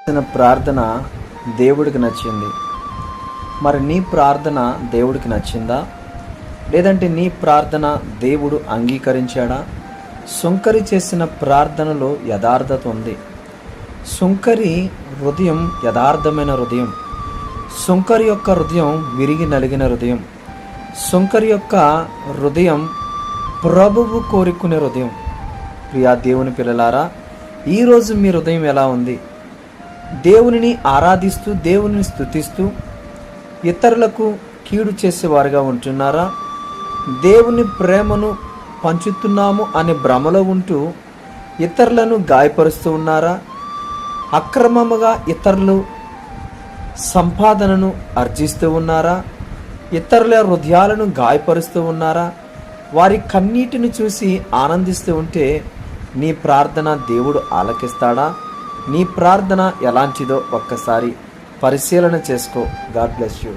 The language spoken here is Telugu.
చేసిన ప్రార్థన దేవుడికి నచ్చింది. మరి నీ ప్రార్థన దేవుడికి నచ్చిందా? లేదంటే నీ ప్రార్థన దేవుడు అంగీకరించాడా? సుంకరి చేసిన ప్రార్థనలో యథార్థత ఉంది. సుంకరి హృదయం యథార్థమైన హృదయం. సుంకరి యొక్క హృదయం విరిగి నలిగిన హృదయం. సుంకరి యొక్క హృదయం ప్రభువు కోరుకునే హృదయం. ప్రియా దేవుని పిల్లలారా, ఈరోజు మీ హృదయం ఎలా ఉంది? దేవునిని ఆరాధిస్తూ, దేవునిని స్తుతిస్తూ ఇతరులకు కీడు చేసేవారుగా ఉంటున్నారా? దేవుని ప్రేమను పంచుతున్నాము అనే భ్రమలో ఉంటూ ఇతరులను గాయపరుస్తూ ఉన్నారా? అక్రమముగా ఇతరులు సంపాదనను ఆర్జిస్తూ ఉన్నారా? ఇతరుల హృదయాలను గాయపరుస్తూ ఉన్నారా? వారి కన్నీటిని చూసి ఆనందిస్తూ ఉంటే నీ ప్రార్థన దేవుడు ఆలకిస్తాడా? నీ ప్రార్థన ఎలాంటిదో ఒక్కసారి పరిశీలన చేసుకో. God bless you.